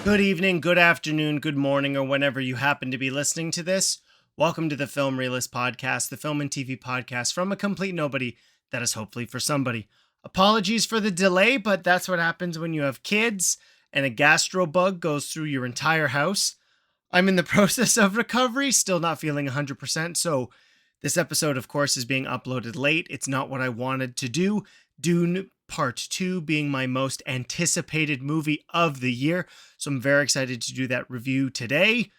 Good evening, good afternoon, good morning, or whenever you happen to be listening to this. Welcome to the Film Realist Podcast, the film and TV podcast from a complete nobody that is hopefully for somebody. Apologies for the delay, but that's what happens when you have kids and a gastro bug goes through your entire house. I'm in the process of recovery, still not feeling 100%, so this episode, of course, is being uploaded late. It's not what I wanted to do. Dune Part 2 being my most anticipated movie of the year, so I'm very excited to do that review today.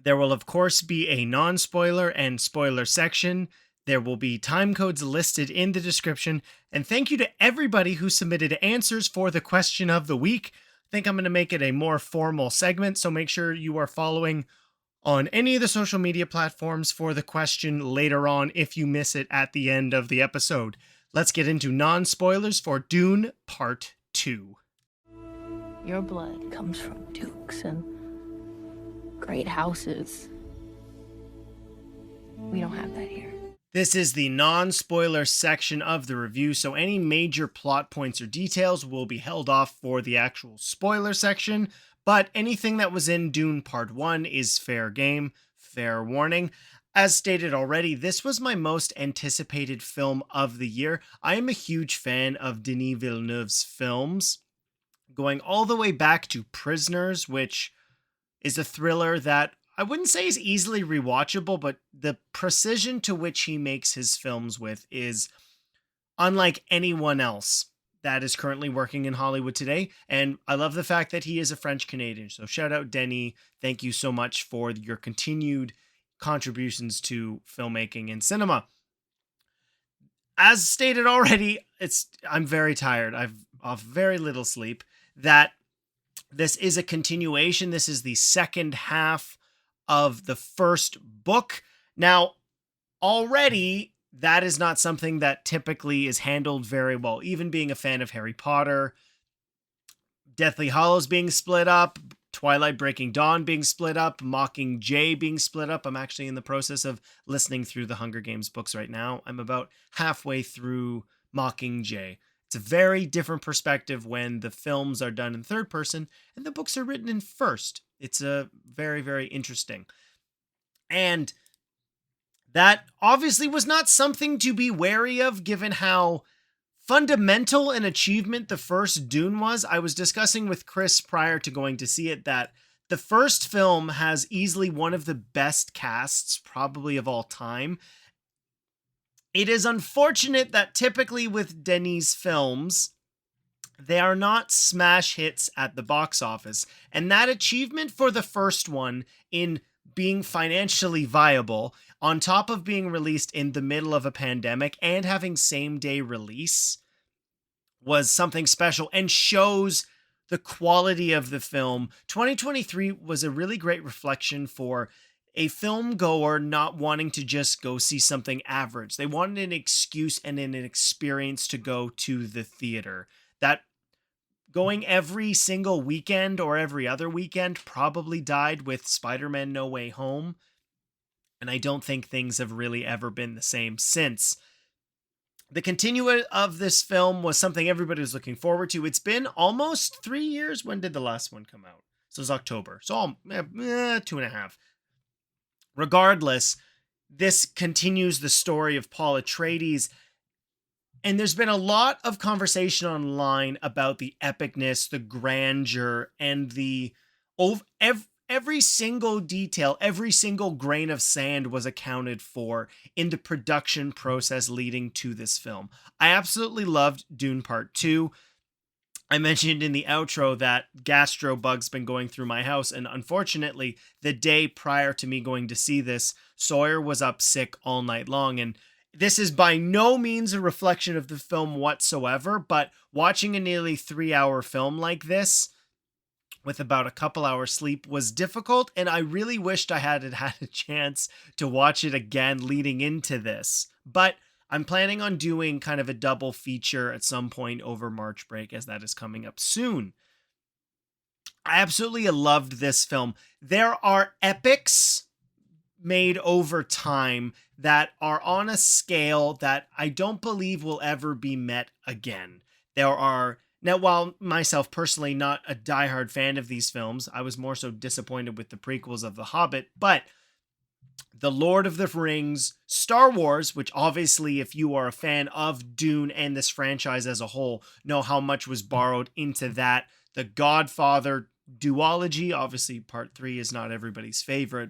There will, of course, be a non-spoiler and spoiler section. There will be time codes listed in the description, and thank you to everybody who submitted answers for the question of the week. I think I'm going to make it a more formal segment, so make sure you are following on any of the social media platforms for the question later on if you miss it at the end of the episode. Let's get into non-spoilers for Dune Part 2. Your blood comes from dukes and great houses. We don't have that here. This is the non-spoiler section of the review, so any major plot points or details will be held off for the actual spoiler section, but anything that was in Dune Part 1 is fair game, fair warning. As stated already, this was my most anticipated film of the year. I am a huge fan of Denis Villeneuve's films, going all the way back to Prisoners, which is a thriller that I wouldn't say is easily rewatchable, but the precision to which he makes his films with is unlike anyone else that is currently working in Hollywood today. And I love the fact that he is a French Canadian. So shout out Denis. Thank you so much for your continued contributions to filmmaking and cinema. As stated already, I'm very tired. I've off very little sleep. That this is a continuation. This is the second half of the first book. Now, already that is not something that typically is handled very well. Even being a fan of Harry Potter, Deathly Hallows being split up, Twilight Breaking Dawn being split up, Mockingjay being split up. I'm actually in the process of listening through the Hunger Games books right now. I'm about halfway through Mockingjay. It's a very different perspective when the films are done in third person and the books are written in first. It's a very, very interesting. And that obviously was not something to be wary of given how fundamental an achievement the first Dune was. I was discussing with Chris prior to going to see it that the first film has easily one of the best casts probably of all time. It is unfortunate that typically with Denis films, they are not smash hits at the box office. And that achievement for the first one in being financially viable, on top of being released in the middle of a pandemic and having same-day release, was something special and shows the quality of the film. 2023 was a really great reflection for a film goer not wanting to just go see something average. They wanted an excuse and an experience to go to the theater. That going every single weekend or every other weekend probably died with Spider-Man No Way Home. And I don't think things have really ever been the same since. The continuation of this film was something everybody was looking forward to. It's been almost 3 years. When did the last one come out? So it was October. So 2.5. Regardless, this continues the story of Paul Atreides. And there's been a lot of conversation online about the epicness, the grandeur, and the every single detail, every single grain of sand was accounted for in the production process leading to this film. I absolutely loved Dune Part 2. I mentioned in the outro that gastro bug's been going through my house, and unfortunately, the day prior to me going to see this, Sawyer was up sick all night long, and this is by no means a reflection of the film whatsoever, but watching a nearly 3-hour film like this with about a couple hours sleep was difficult, and I really wished I had a chance to watch it again leading into this. But I'm planning on doing kind of a double feature at some point over March break, as that is coming up soon. I absolutely loved this film. There are epics made over time that are on a scale that I don't believe will ever be met again. There are Now, while myself personally not a diehard fan of these films, I was more so disappointed with the prequels of The Hobbit, but The Lord of the Rings, Star Wars, which obviously, if you are a fan of Dune and this franchise as a whole, know how much was borrowed into that. The Godfather duology, obviously, part 3 is not everybody's favorite.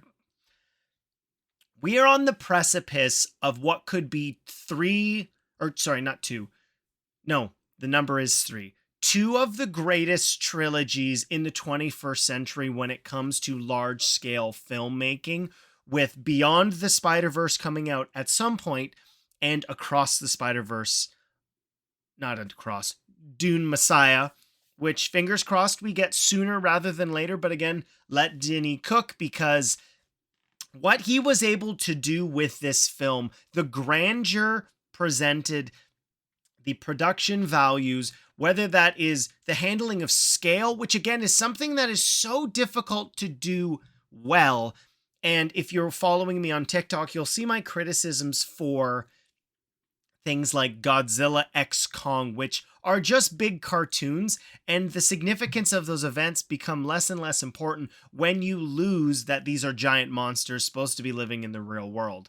We are on the precipice of what could be not two. No, the number is 3. Two of the greatest trilogies in the 21st century when it comes to large scale filmmaking, with Beyond the Spider-Verse coming out at some point and Across the Spider-Verse, not across, Dune Messiah, which fingers crossed we get sooner rather than later. But again, let Denis cook, because what he was able to do with this film, the grandeur presented, the production values, whether that is the handling of scale, which again is something that is so difficult to do well. And if you're following me on TikTok, you'll see my criticisms for things like Godzilla x Kong, which are just big cartoons, and the significance of those events become less and less important when you lose that these are giant monsters supposed to be living in the real world.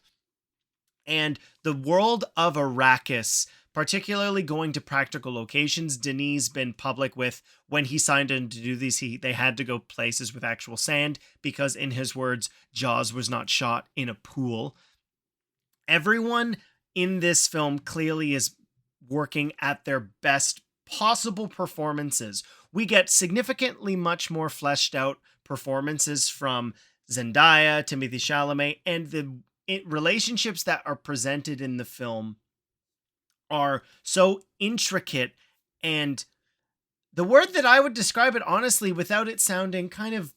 And the world of Arrakis, particularly going to practical locations, Denis been public with when he signed in to do these, they had to go places with actual sand because, in his words, Jaws was not shot in a pool. Everyone in this film clearly is working at their best possible performances. We get significantly much more fleshed out performances from Zendaya, Timothée Chalamet, and the relationships that are presented in the film are so intricate, and the word that I would describe it honestly, without it sounding kind of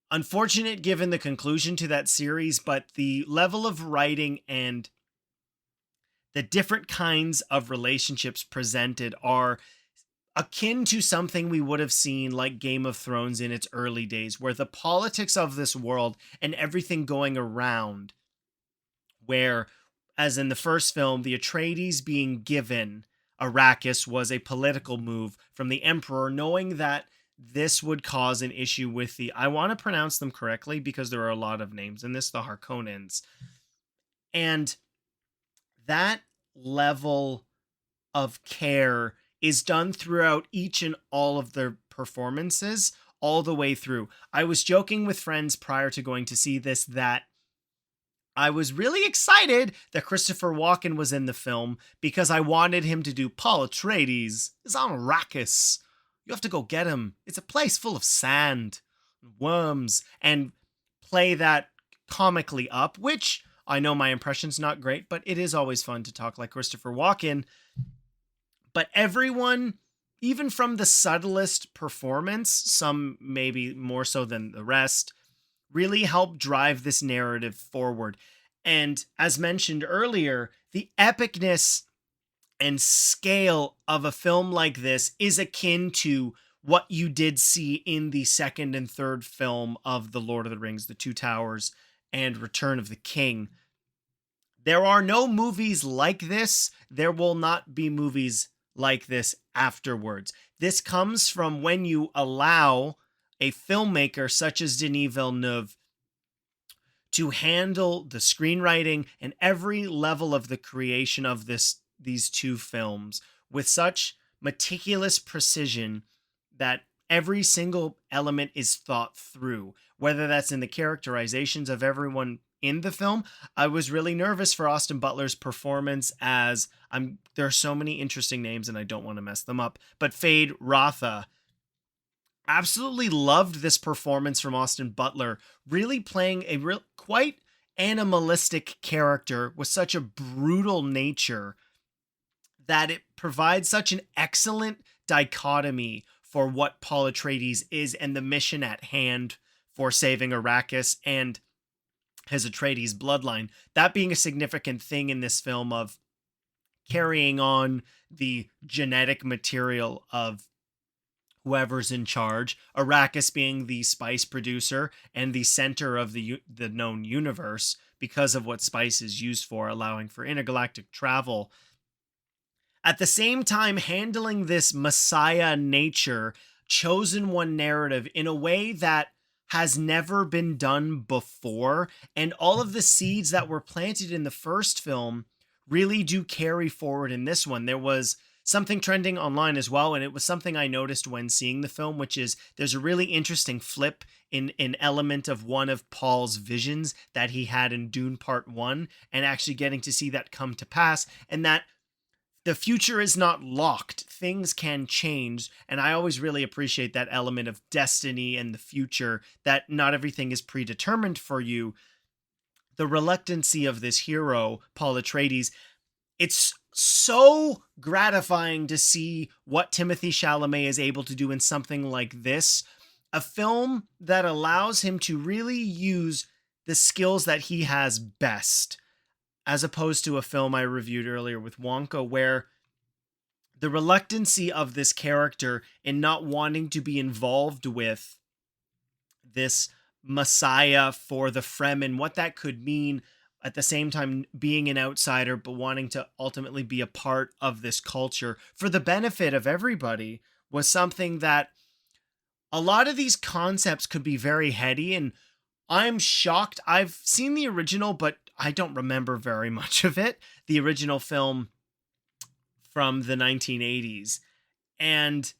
unfortunate given the conclusion to that series, but the level of writing and the different kinds of relationships presented are akin to something we would have seen like Game of Thrones in its early days, where the politics of this world and everything going around, where, as in the first film, the Atreides being given Arrakis was a political move from the Emperor, knowing that this would cause an issue with the, I want to pronounce them correctly because there are a lot of names in this, the Harkonnens. And that level of care is done throughout each and all of their performances all the way through. I was joking with friends prior to going to see this that I was really excited that Christopher Walken was in the film because I wanted him to do Paul Atreides is on Arrakis. You have to go get him. It's a place full of sand, worms, and play that comically up, which I know my impression's not great, but it is always fun to talk like Christopher Walken. But everyone, even from the subtlest performance, some maybe more so than the rest, really helped drive this narrative forward. And as mentioned earlier, the epicness and scale of a film like this is akin to what you did see in the second and third film of The Lord of the Rings, The Two Towers, and Return of the King. There are no movies like this. There will not be movies like this afterwards. This comes from when you allow a filmmaker such as Denis Villeneuve to handle the screenwriting and every level of the creation of these two films with such meticulous precision that every single element is thought through, whether that's in the characterizations of everyone in the film. I was really nervous for Austin Butler's performance as there are so many interesting names and I don't want to mess them up, but Fade Rotha. Absolutely loved this performance from Austin Butler, really playing a quite animalistic character with such a brutal nature that it provides such an excellent dichotomy for what Paul Atreides is and the mission at hand for saving Arrakis and his Atreides bloodline. That being a significant thing in this film of carrying on the genetic material of whoever's in charge, Arrakis being the spice producer and the center of the known universe because of what spice is used for, allowing for intergalactic travel. At the same time, handling this Messiah nature, chosen one narrative in a way that has never been done before. And all of the seeds that were planted in the first film really do carry forward in this one. There was something trending online as well, and it was something I noticed when seeing the film, which is there's a really interesting flip in an element of one of Paul's visions that he had in Dune Part 1, and actually getting to see that come to pass, and that the future is not locked. Things can change. And I always really appreciate that element of destiny and the future, that not everything is predetermined for you. The reluctancy of this hero, Paul Atreides, it's so gratifying to see what Timothée Chalamet is able to do in something like this. A film that allows him to really use the skills that he has best, as opposed to a film I reviewed earlier with Wonka, where the reluctancy of this character in not wanting to be involved with this Messiah for the Fremen, what that could mean, at the same time being an outsider, but wanting to ultimately be a part of this culture for the benefit of everybody, was something that a lot of these concepts could be very heady. And I'm shocked. I've seen the original, but I don't remember very much of it. The original film from the 1980s. And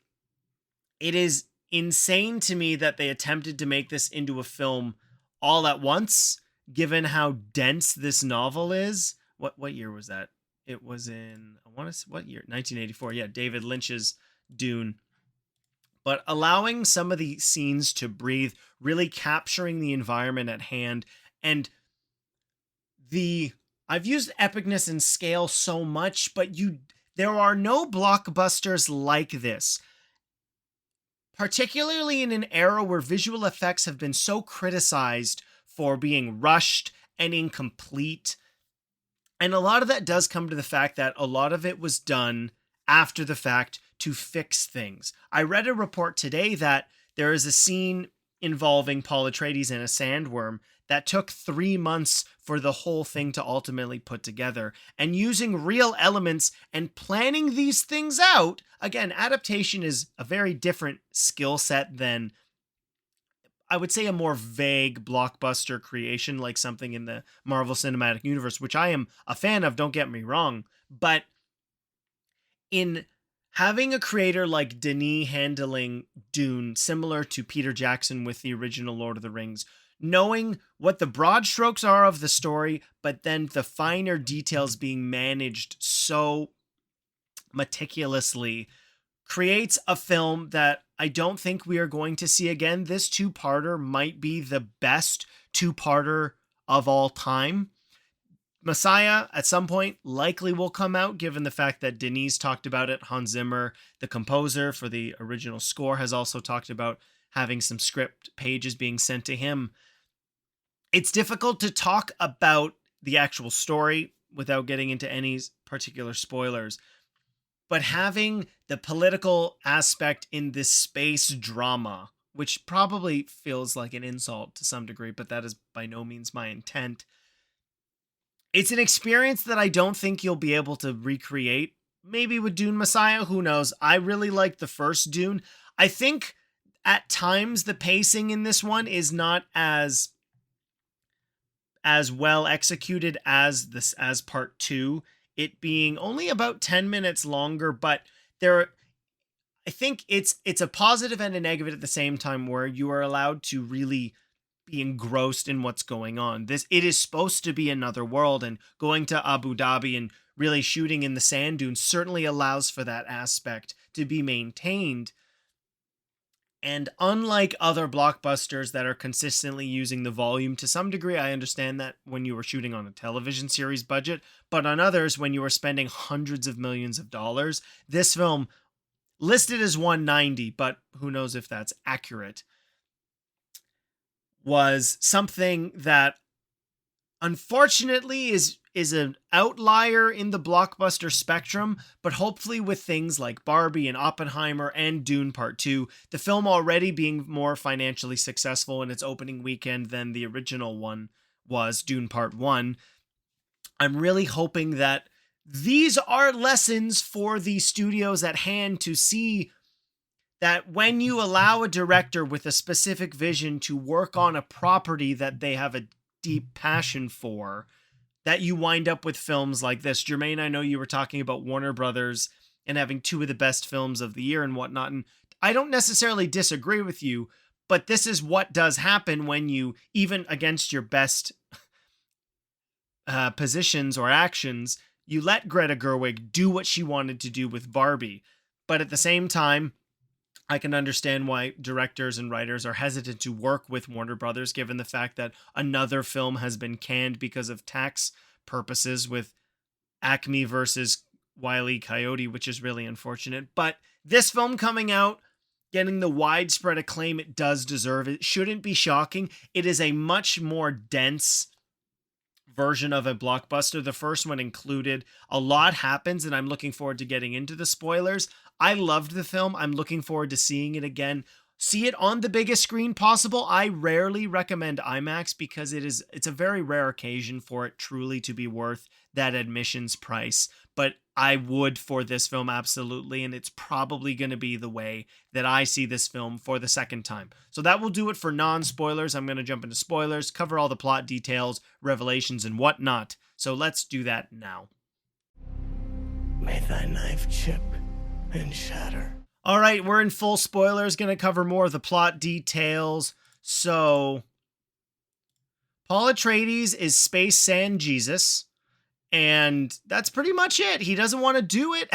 it is insane to me that they attempted to make this into a film all at once, given how dense this novel is. What year was that? It was in, I want to, what year? 1984. Yeah, David Lynch's Dune. But allowing some of the scenes to breathe, really capturing the environment at hand. And I've used epicness and scale so much, but there are no blockbusters like this, particularly in an era where visual effects have been so criticized for being rushed and incomplete. And a lot of that does come to the fact that a lot of it was done after the fact to fix things. I read a report today that there is a scene involving Paul Atreides and a sandworm that took 3 months for the whole thing to ultimately put together. And using real elements and planning these things out, again, adaptation is a very different skill set than, I would say, a more vague blockbuster creation like something in the Marvel Cinematic Universe, which I am a fan of, don't get me wrong. But in having a creator like Denis handling Dune, similar to Peter Jackson with the original Lord of the Rings, knowing what the broad strokes are of the story, but then the finer details being managed so meticulously, creates a film that I don't think we are going to see again. This two-parter might be the best two-parter of all time. Messiah, at some point, likely will come out, given the fact that Denis talked about it. Hans Zimmer, the composer for the original score, has also talked about having some script pages being sent to him. It's difficult to talk about the actual story without getting into any particular spoilers, but having the political aspect in this space drama, which probably feels like an insult to some degree, but that is by no means my intent. It's an experience that I don't think you'll be able to recreate. Maybe with Dune Messiah, who knows? I really liked the first Dune. I think at times the pacing in this one is not as well executed as part 2, it being only about 10 minutes longer, but I think it's a positive and a negative at the same time, where you are allowed to really be engrossed in what's going on. It is supposed to be another world, and going to Abu Dhabi and really shooting in the sand dunes certainly allows for that aspect to be maintained. And unlike other blockbusters that are consistently using the volume, to some degree, I understand that when you were shooting on a television series budget, but on others, when you were spending hundreds of millions of dollars, this film, listed as 190, but who knows if that's accurate, was something that unfortunately is an outlier in the blockbuster spectrum, but hopefully with things like Barbie and Oppenheimer and Dune Part 2, the film already being more financially successful in its opening weekend than the original one was, Dune Part 1, I'm really hoping that these are lessons for the studios at hand to see that when you allow a director with a specific vision to work on a property that they have a deep passion for, that you wind up with films like this. Jermaine, I know you were talking about Warner Brothers and having two of the best films of the year and whatnot, and I don't necessarily disagree with you, but this is what does happen when you, even against your best positions or actions, you let Greta Gerwig do what she wanted to do with Barbie. But at the same time, I can understand why directors and writers are hesitant to work with Warner Brothers, given the fact that another film has been canned because of tax purposes with Acme versus Wile E. Coyote, which is really unfortunate. But this film coming out, getting the widespread acclaim it does deserve, it shouldn't be shocking. It is a much more dense version of a blockbuster. The first one included a lot happens, and I'm looking forward to getting into the spoilers. I loved the film. I'm looking forward to seeing it again. See it on the biggest screen possible. I rarely recommend IMAX because it's a very rare occasion for it truly to be worth that admissions price. But I would for this film, absolutely, and it's probably going to be the way that I see this film for the second time. So that will do it for non-spoilers. I'm going to jump into spoilers, cover all the plot details, revelations, and whatnot. So let's do that now. May thy knife chip and shatter. All right, we're in full spoilers, going to cover more of the plot details. So, Paul Atreides is Space Sand Jesus, and that's pretty much it. He doesn't want to do it.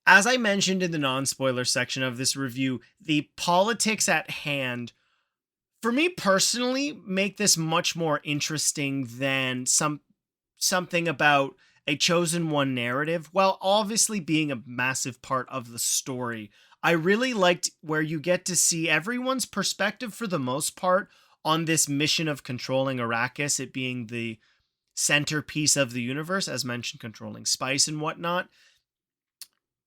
As I mentioned in the non-spoiler section of this review, the politics at hand, for me personally, make this much more interesting than something about a chosen one narrative, while obviously being a massive part of the story. I really liked where you get to see everyone's perspective for the most part on this mission of controlling Arrakis, it being the centerpiece of the universe, as mentioned, controlling spice and whatnot.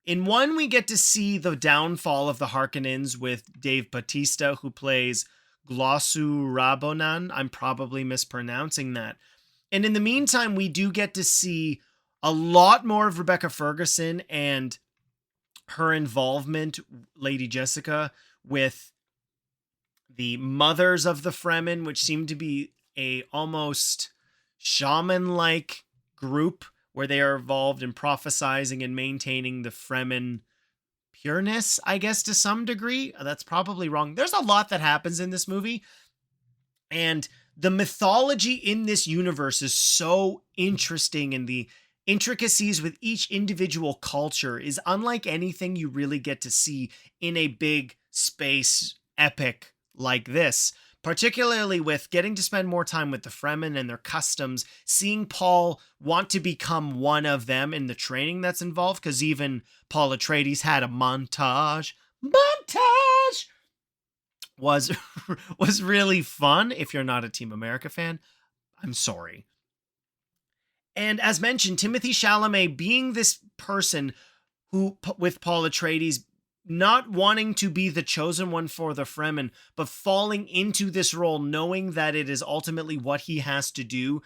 In one, we get to see the downfall of the Harkonnens with Dave Bautista, who plays Glossu Rabonan. I'm probably mispronouncing that. And in the meantime, we do get to see a lot more of Rebecca Ferguson and her involvement, Lady Jessica, with the mothers of the Fremen, which seem to be a almost shaman-like group where they are involved in prophesizing and maintaining the Fremen pureness, I guess, to some degree. That's probably wrong. There's a lot that happens in this movie, and the mythology in this universe is so interesting, and the intricacies with each individual culture is unlike anything you really get to see in a big space epic like this, particularly with getting to spend more time with the Fremen and their customs, seeing Paul want to become one of them in the training that's involved, because even Paul Atreides had a montage was really fun. If you're not a Team America fan, I'm sorry. And as mentioned, Timothée Chalamet being this person who, with Paul Atreides, not wanting to be the chosen one for the Fremen, but falling into this role, knowing that it is ultimately what he has to do,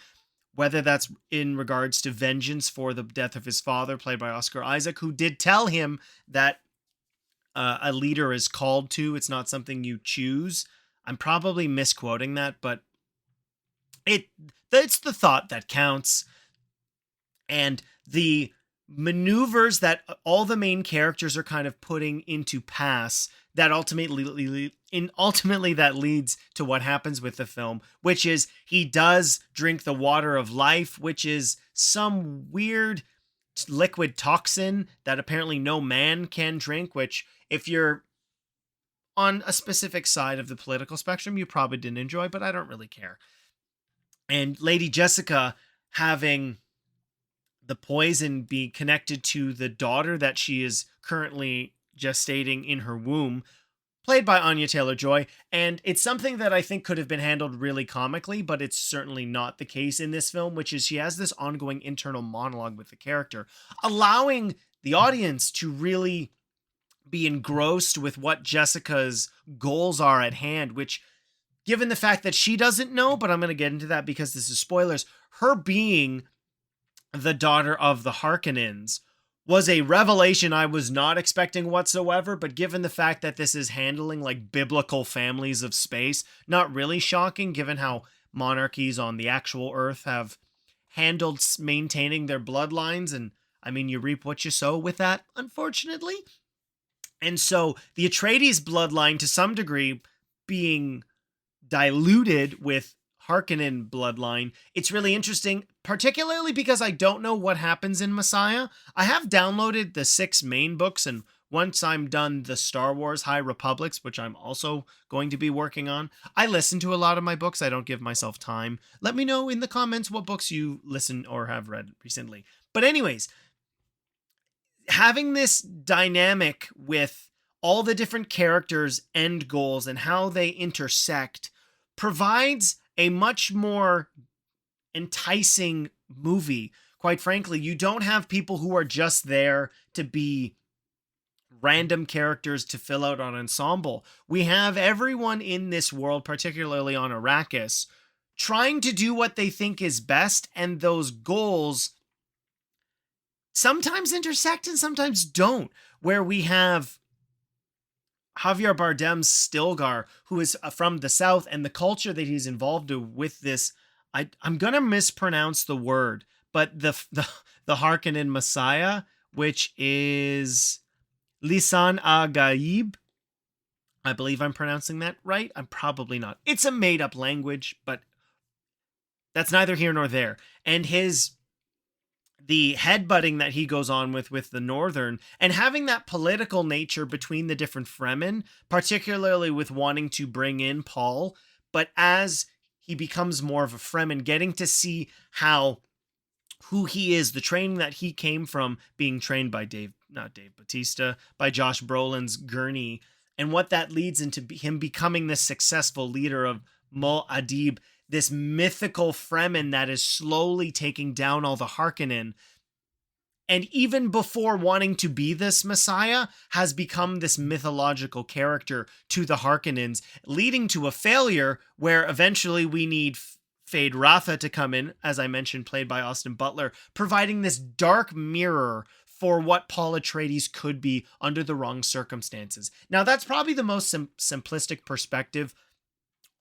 whether that's in regards to vengeance for the death of his father, played by Oscar Isaac, who did tell him that a leader is called to. It's not something you choose. I'm probably misquoting that, but it's the thought that counts. And the maneuvers that all the main characters are kind of putting into pass that ultimately that leads to what happens with the film, which is he does drink the water of life, which is some weird liquid toxin that apparently no man can drink, which if you're on a specific side of the political spectrum, you probably didn't enjoy, but I don't really care. And Lady Jessica having the poison be connected to the daughter that she is currently gestating in her womb, played by Anya Taylor-Joy, and it's something that I think could have been handled really comically, but it's certainly not the case in this film, which is she has this ongoing internal monologue with the character, allowing the audience to really be engrossed with what Jessica's goals are at hand, which, given the fact that she doesn't know, but I'm going to get into that because this is spoilers, her being the daughter of the Harkonnens, was a revelation I was not expecting whatsoever, but given the fact that this is handling like biblical families of space, not really shocking given how monarchies on the actual Earth have handled maintaining their bloodlines. And I mean, you reap what you sow with that, unfortunately. And so the Atreides bloodline, to some degree, being diluted with Harkonnen bloodline, it's really interesting, particularly because I don't know what happens in Messiah. I have downloaded the 6 main books, and once I'm done the Star Wars High Republics, which I'm also going to be working on, I listen to a lot of my books. I don't give myself time. Let me know in the comments what books you listen or have read recently. But anyways, having this dynamic with all the different characters' end goals and how they intersect provides a much more enticing movie. Quite frankly, you don't have people who are just there to be random characters to fill out an ensemble. We have everyone in this world, particularly on Arrakis, trying to do what they think is best, and those goals sometimes intersect and sometimes don't, where we have Javier Bardem's Stilgar, who is from the South, and the culture that he's involved with this. I'm going to mispronounce the word, but the Harkonnen Messiah, which is Lisan Agaib. I believe I'm pronouncing that right. I'm probably not. It's a made up language, but that's neither here nor there. And the headbutting that he goes on with the Northern, and having that political nature between the different Fremen, particularly with wanting to bring in Paul, but as he becomes more of a Fremen, getting to see who he is, the training that he came from, being trained by not Dave Bautista, by Josh Brolin's Gurney, and what that leads into him becoming this successful leader of Muad'Dib, this mythical Fremen that is slowly taking down all the Harkonnen. And even before wanting to be this Messiah, has become this mythological character to the Harkonnens, leading to a failure where eventually we need Fade Ratha to come in, as I mentioned, played by Austin Butler, providing this dark mirror for what Paul Atreides could be under the wrong circumstances. Now, that's probably the most simplistic perspective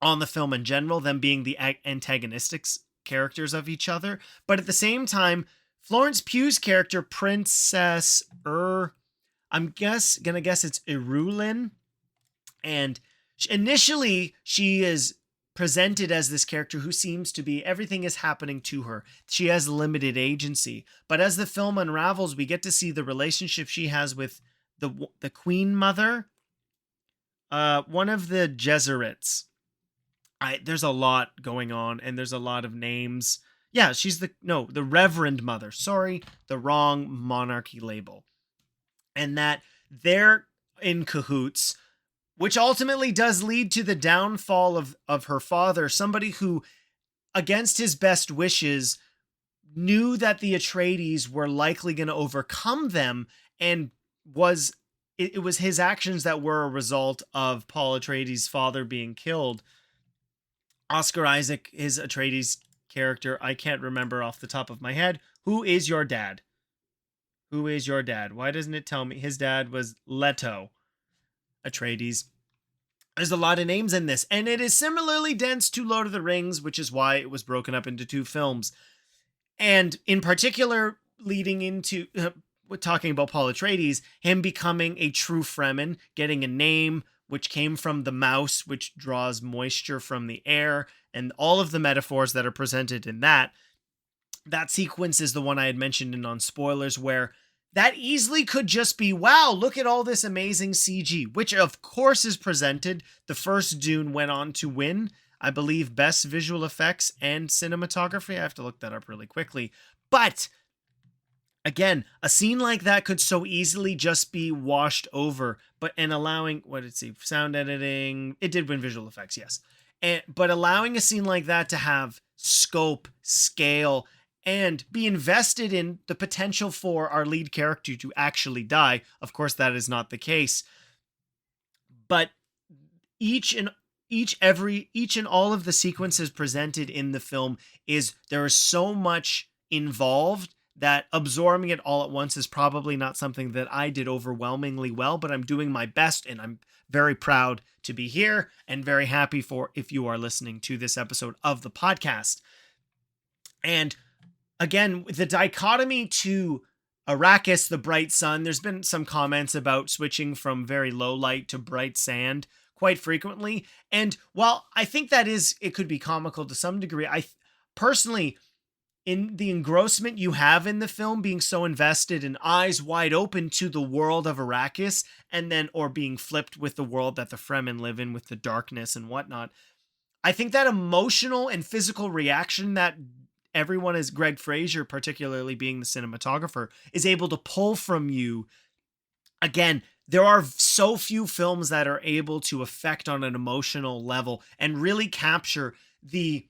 on the film in general, them being the antagonistic characters of each other. But at the same time, Florence Pugh's character, Princess I'm gonna guess it's Irulin. And initially, she is presented as this character who seems to be, everything is happening to her. She has limited agency. But as the film unravels, we get to see the relationship she has with the Queen Mother, one of the Jesuits. There's a lot going on, and there's a lot of names. Yeah, she's the Reverend Mother. Sorry, the wrong monarchy label. And that they're in cahoots, which ultimately does lead to the downfall of her father, somebody who, against his best wishes, knew that the Atreides were likely going to overcome them, and it was his actions that were a result of Paul Atreides' father being killed. Oscar Isaac, his Atreides character, I can't remember off the top of my head. Who is your dad? Who is your dad? Why doesn't it tell me? His dad was Leto Atreides. There's a lot of names in this, and it is similarly dense to Lord of the Rings, which is why it was broken up into 2 films. And in particular, leading into talking about Paul Atreides, him becoming a true Fremen, getting a name, which came from the mouse, which draws moisture from the air, and all of the metaphors that are presented in that. That sequence is the one I had mentioned in On Spoilers, where that easily could just be, wow, look at all this amazing CG, which of course is presented. The first Dune went on to win, I believe, Best Visual Effects and Cinematography. I have to look that up really quickly. But again, a scene like that could so easily just be washed over, and allowing, sound editing, it did win visual effects, yes. But allowing a scene like that to have scope, scale, and be invested in the potential for our lead character to actually die. Of course, that is not the case. But each and all of the sequences presented in the film there is so much involved that absorbing it all at once is probably not something that I did overwhelmingly well, but I'm doing my best, and I'm very proud to be here and very happy for if you are listening to this episode of the podcast. And again, the dichotomy to Arrakis, the bright sun, there's been some comments about switching from very low light to bright sand quite frequently. And while I think it could be comical to some degree, I personally, in the engrossment you have in the film, being so invested and eyes wide open to the world of Arrakis, and then, or being flipped with the world that the Fremen live in with the darkness and whatnot, I think that emotional and physical reaction that everyone, as Greg Fraser, particularly being the cinematographer, is able to pull from you. Again, there are so few films that are able to affect on an emotional level and really capture the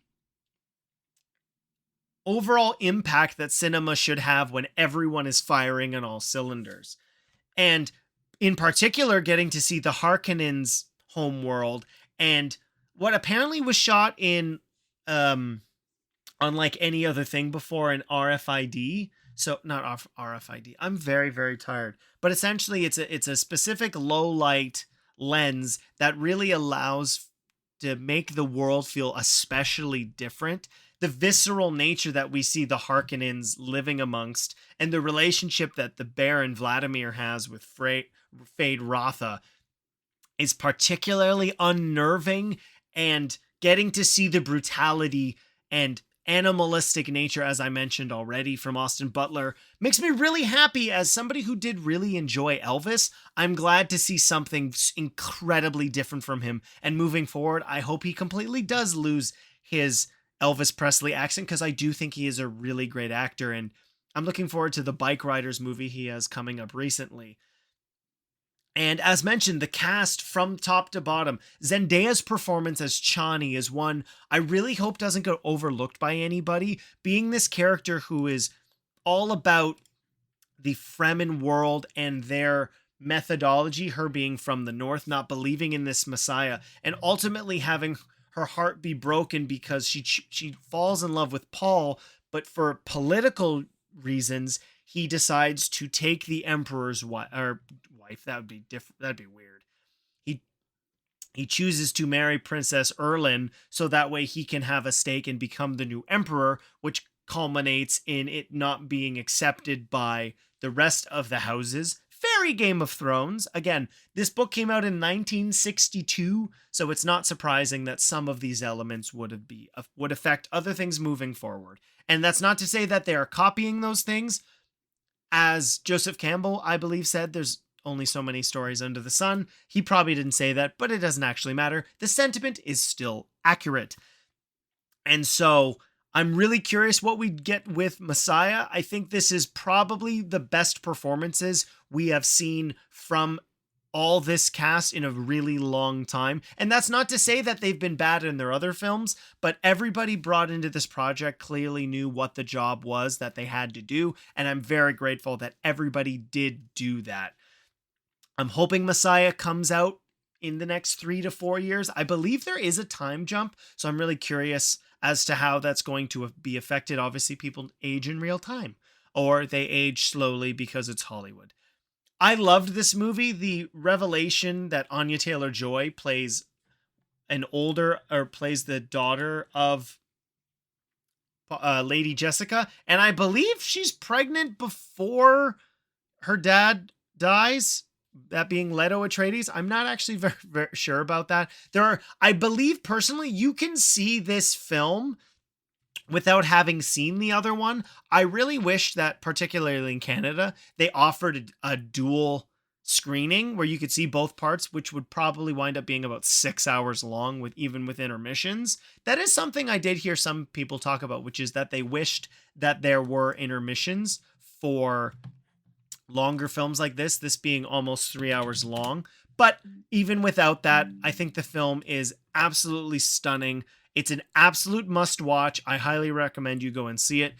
overall impact that cinema should have when everyone is firing on all cylinders. And in particular, getting to see the Harkonnens' homeworld and what apparently was shot in unlike any other thing before, an RFID. So not RFID. I'm very, very tired. But essentially it's a specific low light lens that really allows to make the world feel especially different. The visceral nature that we see the Harkonnens living amongst, and the relationship that the Baron Vladimir has with Fade Rotha, is particularly unnerving, and getting to see the brutality and animalistic nature, as I mentioned already, from Austin Butler makes me really happy. As somebody who did really enjoy Elvis, I'm glad to see something incredibly different from him. And moving forward, I hope he completely does lose his Elvis Presley accent, because I do think he is a really great actor, and I'm looking forward to the Bike Riders movie he has coming up recently. And as mentioned, the cast from top to bottom, Zendaya's performance as Chani is one I really hope doesn't go overlooked by anybody, being this character who is all about the Fremen world and their methodology, her being from the north, not believing in this messiah, and ultimately having her heart be broken because she falls in love with Paul, but for political reasons, he decides to take the emperor's wife. That would be different. That'd be weird. He chooses to marry Princess Erlin so that way he can have a stake and become the new emperor, which culminates in it not being accepted by the rest of the houses. Very Game of Thrones. Again, this book came out in 1962, so it's not surprising that some of these elements would affect other things moving forward. And that's not to say that they are copying those things. As Joseph Campbell, I believe, said, there's only so many stories under the sun. He probably didn't say that, but it doesn't actually matter. The sentiment is still accurate. And so I'm really curious what we get with Messiah. I think this is probably the best performances we have seen from all this cast in a really long time. And that's not to say that they've been bad in their other films, but everybody brought into this project clearly knew what the job was that they had to do. And I'm very grateful that everybody did do that. I'm hoping Messiah comes out in the next 3 to 4 years. I believe there is a time jump, so I'm really curious as to how that's going to be affected. Obviously, people age in real time, or they age slowly because it's Hollywood. I loved this movie. The revelation that Anya Taylor-Joy plays plays the daughter of Lady Jessica, and I believe she's pregnant before her dad dies, that being Leto Atreides. I'm not actually very, very sure about that. I believe personally, you can see this film without having seen the other one. I really wish that, particularly in Canada, they offered a dual screening where you could see both parts, which would probably wind up being about 6 hours long, even with intermissions. That is something I did hear some people talk about, which is that they wished that there were intermissions for longer films like this being almost 3 hours long. But even without that, I think the film is absolutely stunning. It's an absolute must watch. I highly recommend you go and see it.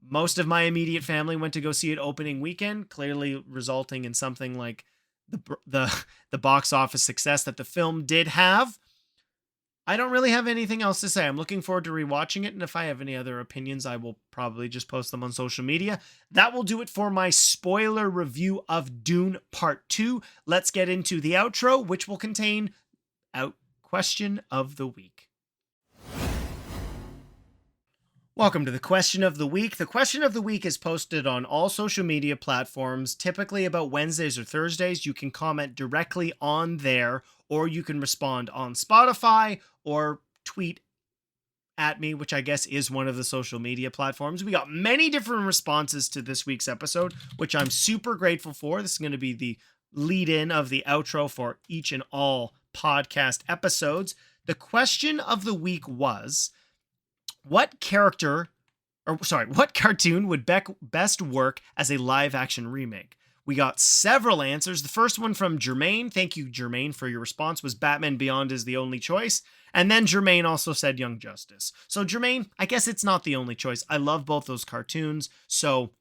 Most of my immediate family went to go see it opening weekend, clearly resulting in something like the box office success that the film did have. I don't really have anything else to say. I'm looking forward to rewatching it, and if I have any other opinions, I will probably just post them on social media. That will do it for my spoiler review of Dune Part 2. Let's get into the outro, which will contain question of the week. Welcome to the question of the week. The question of the week is posted on all social media platforms, typically about Wednesdays or Thursdays. You can comment directly on there, or you can respond on Spotify or tweet at me, which I guess is one of the social media platforms. We got many different responses to this week's episode, which I'm super grateful for. This is going to be the lead-in of the outro for each and all podcast episodes. The question of the week was, what cartoon would best work as a live-action remake? We got several answers. The first one from Jermaine, thank you, Jermaine, for your response, was Batman Beyond is the only choice. And then Jermaine also said Young Justice. So Jermaine, I guess it's not the only choice. I love both those cartoons, so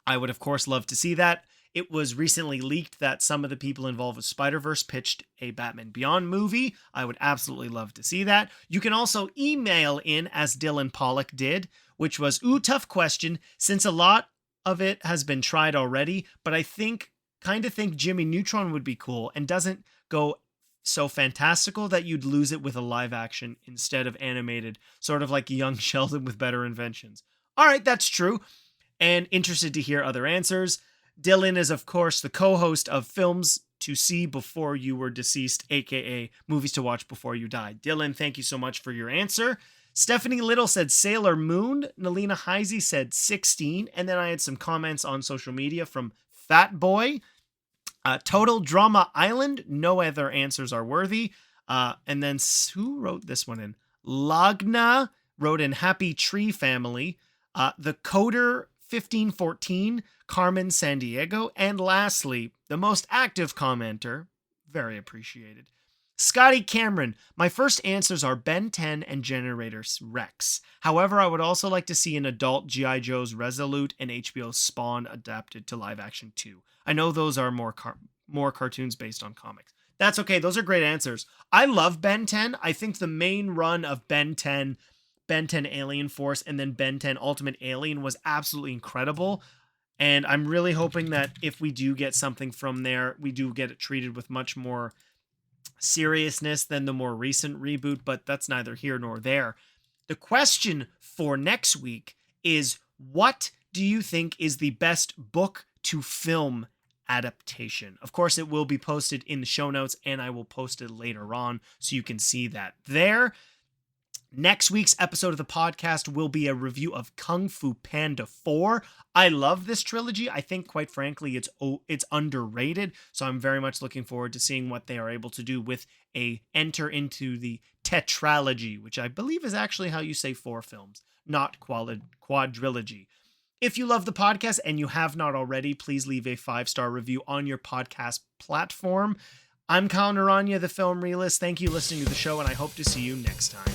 I would, of course, love to see that. It was recently leaked that some of the people involved with Spider-Verse pitched a Batman Beyond movie. I would absolutely love to see that. You can also email in, as Dylan Pollock did, which was, tough question, since a lot of it has been tried already, but I kind of think Jimmy Neutron would be cool and doesn't go so fantastical that you'd lose it with a live action instead of animated, sort of like young Sheldon with better inventions. All right, that's true. And interested to hear other answers. Dylan is, of course, the co-host of Films to See Before You Were Deceased, aka Movies to Watch Before You Died. Dylan, thank you so much for your answer. Stephanie Little said Sailor Moon. Nalina Heisey said 16. And then I had some comments on social media from Fat Boy. Total Drama Island. No other answers are worthy. And then who wrote this one in? Lagna wrote in Happy Tree Family. The Coder 1514, Carmen San Diego. And lastly, the most active commenter, very appreciated, Scotty Cameron. My first answers are Ben 10 and Generator Rex. However, I would also like to see an adult G.I. Joe's Resolute and HBO's Spawn adapted to live action too. I know those are more cartoons based on comics. That's okay. Those are great answers. I love Ben 10. I think the main run of Ben 10 Alien Force, and then Ben 10 Ultimate Alien was absolutely incredible. And I'm really hoping that if we do get something from there, we do get it treated with much more seriousness than the more recent reboot, but that's neither here nor there. The question for next week is, what do you think is the best book to film adaptation? Of course, it will be posted in the show notes, and I will post it later on so you can see that there. Next week's episode of the podcast will be a review of Kung Fu Panda 4. I love this trilogy. I think, quite frankly, it's underrated. So I'm very much looking forward to seeing what they are able to do with a enter into the tetralogy, which I believe is actually how you say 4 films, not quadrilogy. If you love the podcast and you have not already, please leave a 5-star review on your podcast platform. I'm Kyle Naranya, the Film Realist. Thank you for listening to the show, and I hope to see you next time.